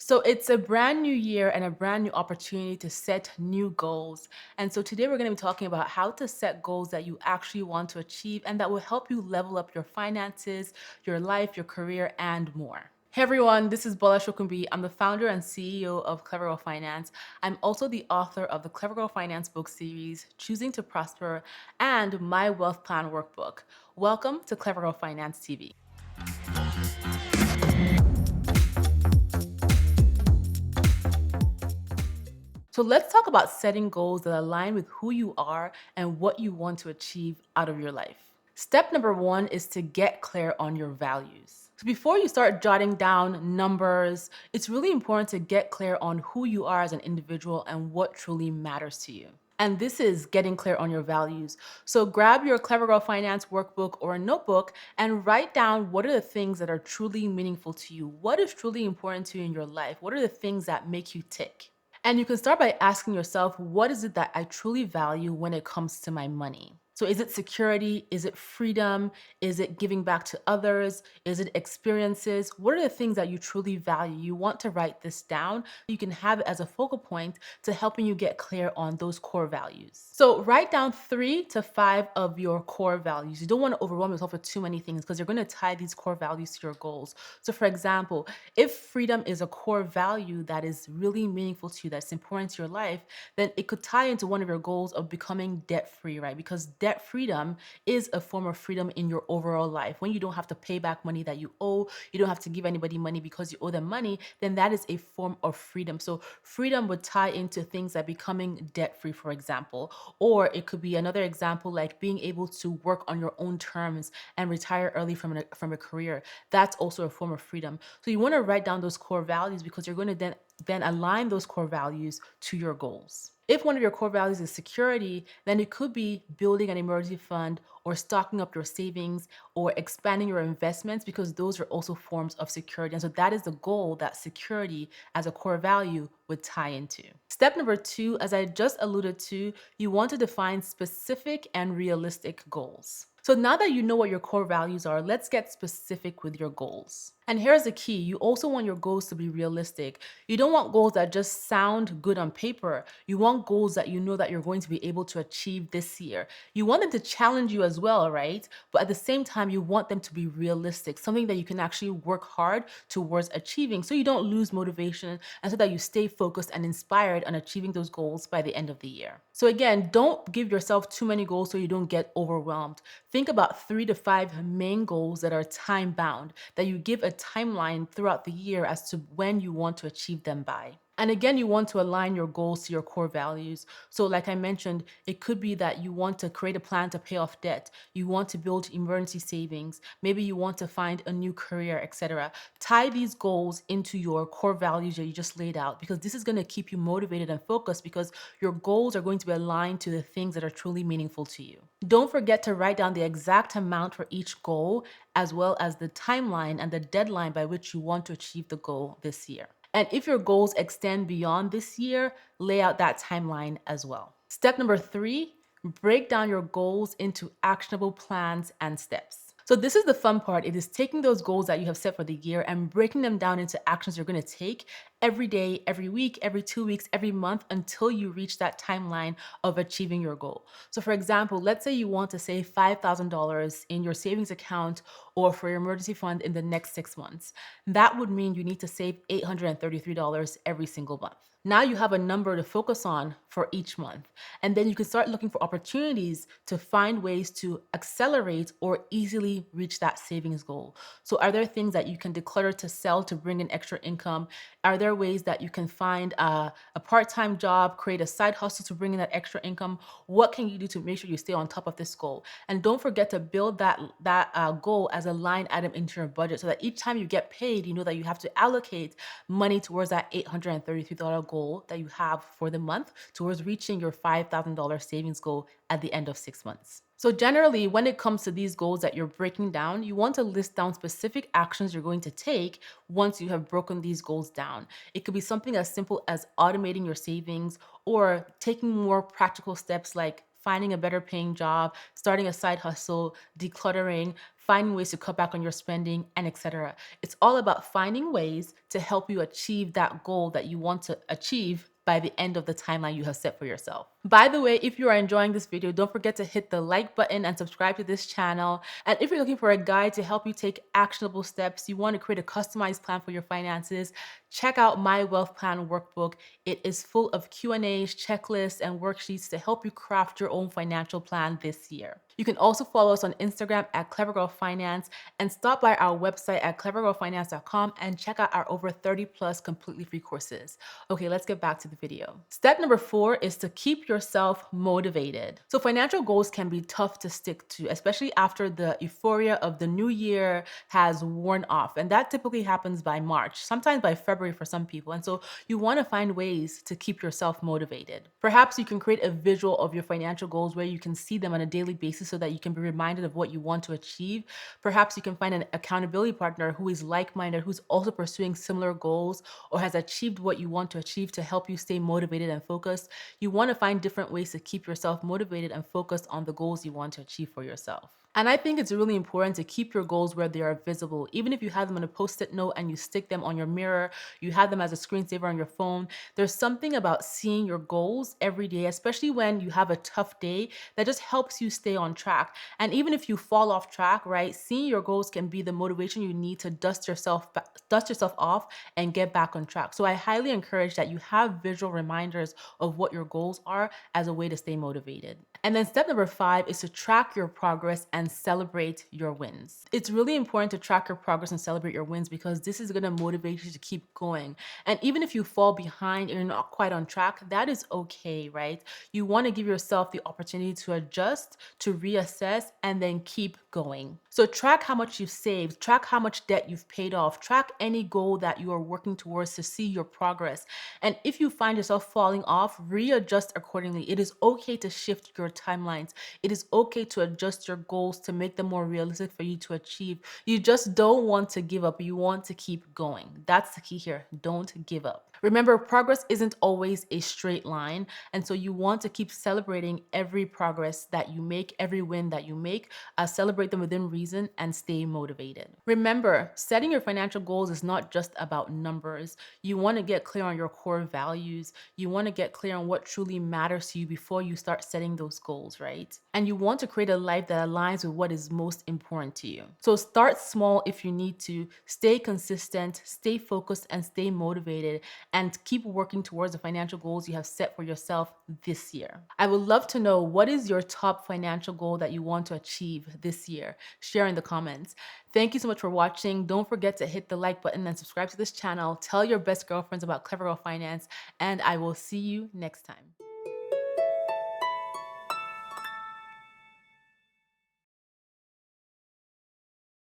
So it's a brand new year and a brand new opportunity to set new goals. And so today we're going to be talking about how to set goals that you actually want to achieve and that will help you level up your finances, your life, your career, and more. Hey everyone, this is Bola Shokumbi. I'm the founder and CEO of Clever Girl Finance. I'm also the author of the Clever Girl Finance book series, Choosing to Prosper, and my Wealth Plan Workbook. Welcome to Clever Girl Finance TV. So let's talk about setting goals that align with who you are and what you want to achieve out of your life. Step number one is to get clear on your values. So before you start jotting down numbers, it's really important to get clear on who you are as an individual and what truly matters to you. And this is getting clear on your values. So grab your Clever Girl Finance workbook or a notebook and write down what are the things that are truly meaningful to you. What is truly important to you in your life? What are the things that make you tick? And you can start by asking yourself, what is it that I truly value when it comes to my money? So is it security? Is it freedom? Is it giving back to others? Is it experiences? What are the things that you truly value? You want to write this down. You can have it as a focal point to helping you get clear on those core values. So write down 3 to 5 of your core values. You don't want to overwhelm yourself with too many things because you're going to tie these core values to your goals. So for example, if freedom is a core value that is really meaningful to you, that's important to your life, then it could tie into one of your goals of becoming debt free, right? Because debt freedom is a form of freedom in your overall life. When you don't have to pay back money that you owe, you don't have to give anybody money because you owe them money, then that is a form of freedom. So freedom would tie into things like becoming debt free, for example, or it could be another example like being able to work on your own terms and retire early from a career. That's also a form of freedom. So you want to write down those core values because you're going to then align those core values to your goals. If one of your core values is security, then it could be building an emergency fund or stocking up your savings or expanding your investments because those are also forms of security. And so that is the goal that security as a core value would tie into. Step number 2, as I just alluded to, you want to define specific and realistic goals. So now that you know what your core values are, let's get specific with your goals. And here's the key. You also want your goals to be realistic. You don't want goals that just sound good on paper. You want goals that you know that you're going to be able to achieve this year. You want them to challenge you as well, right? But at the same time, you want them to be realistic, something that you can actually work hard towards achieving so you don't lose motivation and so that you stay focused and inspired on achieving those goals by the end of the year. So again, don't give yourself too many goals so you don't get overwhelmed. Think about 3 to 5 main goals that are time bound, that you give a timeline throughout the year as to when you want to achieve them by. And again, you want to align your goals to your core values. So like I mentioned, it could be that you want to create a plan to pay off debt. You want to build emergency savings. Maybe you want to find a new career, etc. Tie these goals into your core values that you just laid out because this is going to keep you motivated and focused because your goals are going to be aligned to the things that are truly meaningful to you. Don't forget to write down the exact amount for each goal as well as the timeline and the deadline by which you want to achieve the goal this year. And if your goals extend beyond this year, lay out that timeline as well. Step number 3, break down your goals into actionable plans and steps. So this is the fun part. It is taking those goals that you have set for the year and breaking them down into actions you're going to take every day, every week, every 2 weeks, every month until you reach that timeline of achieving your goal. So for example, let's say you want to save $5,000 in your savings account or for your emergency fund in the next 6 months. That would mean you need to save $833 every single month. Now you have a number to focus on for each month. And then you can start looking for opportunities to find ways to accelerate or easily reach that savings goal. So are there things that you can declutter to sell to bring in extra income? Are there ways that you can find a part-time job, create a side hustle to bring in that extra income? What can you do to make sure you stay on top of this goal? And don't forget to build that goal as a line item into your budget so that each time you get paid, you know that you have to allocate money towards that $833 goal that you have for the month towards reaching your $5,000 savings goal at the end of 6 months. So generally, when it comes to these goals that you're breaking down, you want to list down specific actions you're going to take once you have broken these goals down. It could be something as simple as automating your savings or taking more practical steps like finding a better paying job, starting a side hustle, decluttering, finding ways to cut back on your spending, and etc. It's all about finding ways to help you achieve that goal that you want to achieve by the end of the timeline you have set for yourself. By the way, if you are enjoying this video, don't forget to hit the like button and subscribe to this channel. And if you're looking for a guide to help you take actionable steps, you want to create a customized plan for your finances, check out my wealth plan workbook. It is full of Q&As, checklists, and worksheets to help you craft your own financial plan this year. You can also follow us on Instagram at Clever Girl Finance and stop by our website at clevergirlfinance.com and check out our over 30 plus completely free courses. Okay, let's get back to the video. Step number 4 is to keep yourself motivated. So financial goals can be tough to stick to, especially after the euphoria of the new year has worn off. And that typically happens by March, sometimes by February for some people. And so you want to find ways to keep yourself motivated. Perhaps you can create a visual of your financial goals where you can see them on a daily basis so that you can be reminded of what you want to achieve. Perhaps you can find an accountability partner who is like-minded, who's also pursuing similar goals or has achieved what you want to achieve to help you stay motivated and focused. You want to find different ways to keep yourself motivated and focused on the goals you want to achieve for yourself. And I think it's really important to keep your goals where they are visible. Even if you have them on a post-it note and you stick them on your mirror, you have them as a screensaver on your phone, there's something about seeing your goals every day, especially when you have a tough day, that just helps you stay on track. And even if you fall off track, right, seeing your goals can be the motivation you need to dust yourself off and get back on track. So I highly encourage that you have visual reminders of what your goals are as a way to stay motivated. And then step number 5 is to track your progress and celebrate your wins. It's really important to track your progress and celebrate your wins because this is going to motivate you to keep going. And even if you fall behind and you're not quite on track, that is okay, right? You want to give yourself the opportunity to adjust, to reassess, and then keep going. So track how much you've saved, track how much debt you've paid off, track any goal that you are working towards to see your progress. And if you find yourself falling off, readjust accordingly. It is okay to shift your timelines. It is okay to adjust your goals to make them more realistic for you to achieve. You just don't want to give up. You want to keep going. That's the key here. Don't give up. Remember, progress isn't always a straight line. And so you want to keep celebrating every progress that you make, every win that you make, celebrate them within reason and stay motivated. Remember, setting your financial goals is not just about numbers. You want to get clear on your core values. You want to get clear on what truly matters to you before you start setting those goals, right? And you want to create a life that aligns with what is most important to you. So start small if you need to, stay consistent, stay focused, and stay motivated, and keep working towards the financial goals you have set for yourself this year. I would love to know, what is your top financial goal that you want to achieve this year? Share in the comments. Thank you so much for watching. Don't forget to hit the like button and subscribe to this channel. Tell your best girlfriends about Clever Girl Finance, and I will see you next time.